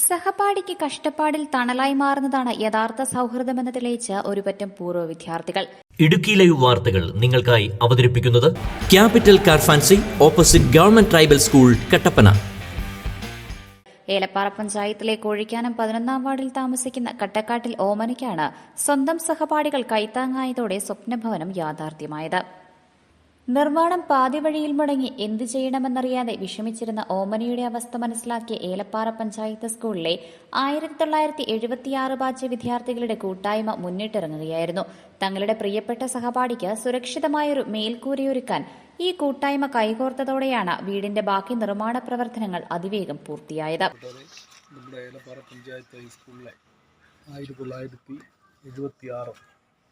സഹപാഠിക്ക് കഷ്ടപ്പാടിൽ തണലായി മാറുന്നതാണ് യഥാർത്ഥ സൗഹൃദമെന്ന് തെളിയിച്ച ഒരുപറ്റം പൂർവ്വ വിദ്യാർത്ഥികൾ. ഇടുക്കി ലൈവ് വാർത്തകൾ നിങ്ങൾക്കായി അവതരിപ്പിക്കുന്നത് capital car fancy opposite government tribal school Kattappana. Elappara പഞ്ചായത്തിലെ കോഴിക്കാനം 11-ാം വാർഡിൽ താമസിക്കുന്ന കട്ടക്കാട്ടിൽ ഓമനയ്ക്കാണ് സ്വന്തം സഹപാഠികൾ കൈത്താങ്ങായതോടെ സ്വപ്നഭവനം യാഥാർത്ഥ്യമായത്. നിർമ്മാണം പാതിവഴിയിൽ മുടങ്ങി എന്തു ചെയ്യണമെന്നറിയാതെ വിഷമിച്ചിരുന്ന ഓമനയുടെ അവസ്ഥ മനസ്സിലാക്കിയ ഏലപ്പാറ പഞ്ചായത്ത് സ്കൂളിലെ 1976 ബാച്ച് വിദ്യാർത്ഥികളുടെ കൂട്ടായ്മ മുന്നിട്ടിറങ്ങുകയായിരുന്നു. തങ്ങളുടെ പ്രിയപ്പെട്ട സഹപാഠിക്ക് സുരക്ഷിതമായൊരു മേൽക്കൂരയൊരുക്കാൻ ഈ കൂട്ടായ്മ കൈകോർത്തതോടെയാണ് വീടിന്റെ ബാക്കി നിർമ്മാണ പ്രവർത്തനങ്ങൾ അതിവേഗം പൂർത്തിയായത്. നമ്മുടെ ഏലപ്പാറ പഞ്ചായത്ത് ഹൈസ്കൂളിലെ 1976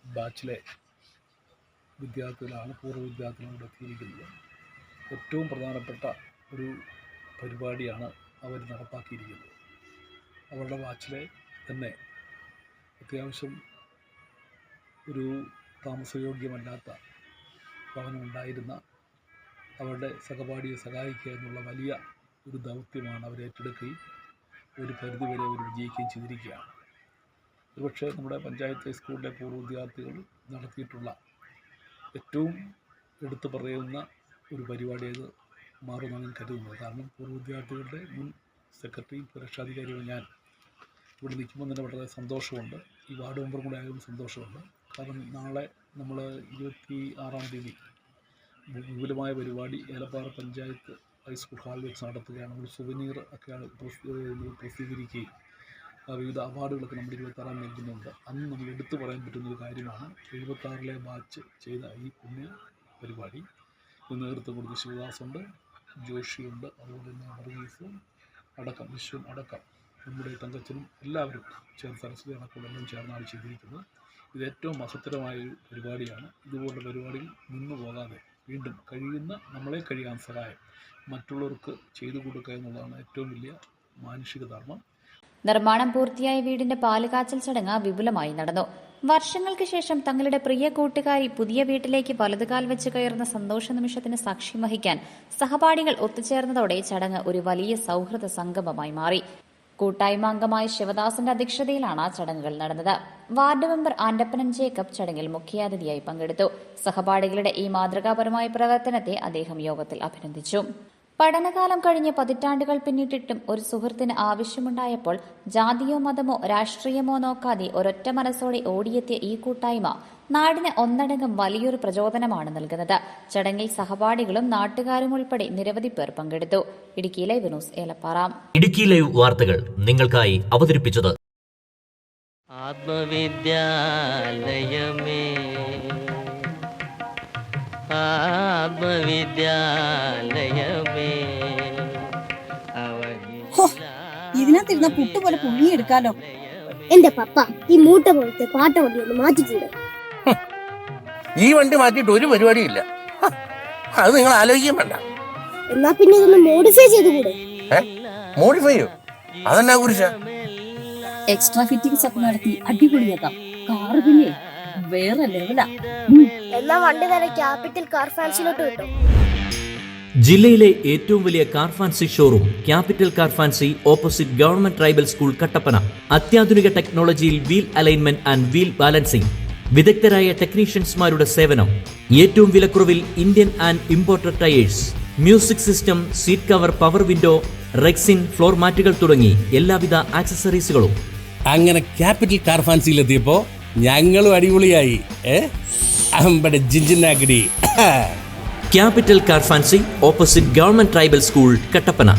ബാച്ചിലെ വിദ്യാർത്ഥികളാണ് പൂർവ്വ വിദ്യാർത്ഥികളോട് എത്തിയിരിക്കുന്നത്. ഏറ്റവും പ്രധാനപ്പെട്ട ഒരു പരിപാടിയാണ് അവർ നടപ്പാക്കിയിരിക്കുന്നത്. അവരുടെ ബാച്ചിലെ തന്നെ അത്യാവശ്യം ഒരു താമസയോഗ്യമല്ലാത്ത ഭവനമുണ്ടായിരുന്ന അവരുടെ സഹപാഠിയെ സഹായിക്കുക എന്നുള്ള വലിയ ഒരു ദൗത്യമാണ് അവർ ഏറ്റെടുക്കുകയും ഒരു പരിധിവരെ അവർ വിജയിക്കുകയും ചെയ്തിരിക്കുകയാണ്. ഒരുപക്ഷെ നമ്മുടെ പഞ്ചായത്ത് ഹൈസ്കൂളിലെ പൂർവ്വ വിദ്യാർത്ഥികൾ നടത്തിയിട്ടുള്ള ഏറ്റവും എടുത്തു പറയുന്ന ഒരു പരിപാടിയത് മാറുമെന്നാണ് ഞാൻ കരുതുന്നത്. കാരണം പൂർവ്വ വിദ്യാർത്ഥികളുടെ മുൻ സെക്രട്ടറിയും സുരക്ഷാധികാരിയും ഞാൻ ഇവിടെ നിൽക്കുമ്പോൾ തന്നെ വളരെ സന്തോഷമുണ്ട്. ഈ വാർഡ് മെമ്പറും കൂടെ ആയതും സന്തോഷമുണ്ട്. കാരണം നാളെ നമ്മൾ 26-ാം തീയതി വിപുലമായ പരിപാടി ഏലപ്പാറ പഞ്ചായത്ത് ഹൈസ്കൂൾ ഹാളിൽ വെച്ച് നടത്തുകയാണ്. നമ്മൾ സുവനീർ ഒക്കെയാണ് പ്രസിദ്ധീകരിക്കുകയും വിവിധ അവാർഡുകളൊക്കെ നമ്മൾ 26-ാം നൽകുന്നുണ്ട്. അന്ന് നമ്മൾ എടുത്തു പറയാൻ പറ്റുന്ന ഒരു കാര്യമാണ് 76-ലെ ബാച്ച് ചെയ്ത ഈ പുണ്യ പരിപാടി. ഇത് നേതൃത്വം കൊടുത്ത് ശിവദാസുണ്ട്, ജോഷിയുണ്ട്, അതുപോലെ തന്നെ വർഗീസും അടക്കം വിശ്വം അടക്കം നമ്മുടെ തങ്കച്ചനും എല്ലാവരും ചേർന്ന് സരസ്വതി അടക്കമെല്ലാം ചേർന്നാണ് ചെയ്തിരിക്കുന്നത്. ഇത് ഏറ്റവും മഹത്തരമായൊരു പരിപാടിയാണ്. ഇതുപോലുള്ള പരിപാടിയിൽ നിന്നു പോകാതെ വീണ്ടും നമ്മളെ കഴിയാൻ സഹായം മറ്റുള്ളവർക്ക് ചെയ്തു കൊടുക്കുക എന്നുള്ളതാണ് ഏറ്റവും വലിയ മാനുഷിക ധർമ്മം. നിർമ്മാണം പൂർത്തിയായ വീടിന്റെ പാലുകാച്ചൽ ചടങ്ങ് വിപുലമായി നടന്നു. വർഷങ്ങൾക്ക് ശേഷം തങ്ങളുടെ പ്രിയ കൂട്ടുകാരി പുതിയ വീട്ടിലേക്ക് വലതുകാൽ വെച്ച് കയറുന്ന സന്തോഷ നിമിഷത്തിന് സാക്ഷ്യം വഹിക്കാൻ സഹപാഠികൾ ഒത്തുചേർന്നതോടെ ചടങ്ങ് ഒരു വലിയ സൗഹൃദ സംഗമമായി മാറി. കൂട്ടായ്മ അംഗമായ ശിവദാസിന്റെ അധ്യക്ഷതയിലാണ് ചടങ്ങുകൾ നടന്നത്. വാർഡ് മെമ്പർ ആൻഡപ്പനൻ ജേക്കബ് ചടങ്ങിൽ മുഖ്യാതിഥിയായി പങ്കെടുത്തു. സഹപാഠികളുടെ ഈ മാതൃകാപരമായ പ്രവർത്തനത്തെ അദ്ദേഹം യോഗത്തിൽ അഭിനന്ദിച്ചു. പഠനകാലം കഴിഞ്ഞ് പതിറ്റാണ്ടുകൾ പിന്നിട്ടിട്ടും ഒരു സുഹൃത്തിന് ആവശ്യമുണ്ടായപ്പോൾ ജാതിയോ മതമോ രാഷ്ട്രീയമോ നോക്കാതെ ഒരൊറ്റ മനസ്സോടെ ഓടിയെത്തിയ ഈ കൂട്ടായ്മ നാടിന് ഒന്നടങ്കം വലിയൊരു പ്രചോദനമാണ് നൽകുന്നത്. ചടങ്ങിൽ സഹപാഠികളും നാട്ടുകാരും ഉൾപ്പെടെ നിരവധി പേർ പങ്കെടുത്തു. Idukki live news Elappara. Idukki live വാർത്തകൾ നിങ്ങൾക്കായി അവതരിപ്പിച്ചത് ആത്മവിദ്യാലയമേ ഇതിനകത്തിരുന്ന പുട്ട് പോലെ പുഴുങ്ങിയെടുക്കാലോ. എന്റെ പപ്പ ഈ മൂട്ട പോലത്തെ പാട്ട വണ്ടി ഒന്ന് മാറ്റിക്കൂടെ? ഈ വണ്ടി മാറ്റിയിട്ട് ഒരു പരിപാടിയില്ല. അത് നിങ്ങൾ ആലോചിക്കാൻ വേണ്ട. എന്നാ പിന്നെ ഇതൊന്ന് മോഡിഫൈ ചെയ്തുകൂടെ? മോഡിഫൈയോ? അതെന്നാ കുറിച്ച എക്സ്ട്രാ ഫിറ്റിംഗ്സ് ഒക്കെ നടത്തി അടിപൊളിയാക്കാം. കാറ് പിന്നെ വേറെ ലെവലാ. എന്നാ വണ്ടി നേരെ ക്യാപിറ്റൽ കാർ ഫാൻസിലോട്ട് കിട്ടും. ജില്ലയിലെ ഏറ്റവും വലിയ car fancy showroom capital car fancy opposite government tribal school Kattappana. അത്യാധുനിക ടെക്നോളജിയിൽ wheel alignment and wheel balancing, വിദഗ്ധരായ ടെക്നീഷ്യൻസ്മാരുടെ സേവനം, ഏറ്റവും വിലക്കുറവിൽ Indian and imported tyres, music system, seat cover, power window, rexine, floor മാറ്റുകൾ തുടങ്ങി എല്ലാവിധ ആക്സസറീസുകളും. അങ്ങനെ ക്യാപിറ്റൽ കാർ ഫാൻസിയിലെത്തിയപ്പോ ഞങ്ങളും അടിപൊളിയായി. അമ്പടെ ജിഞ്ചിനാക്കിടി. Capital car fancy opposite government tribal school Kattappana.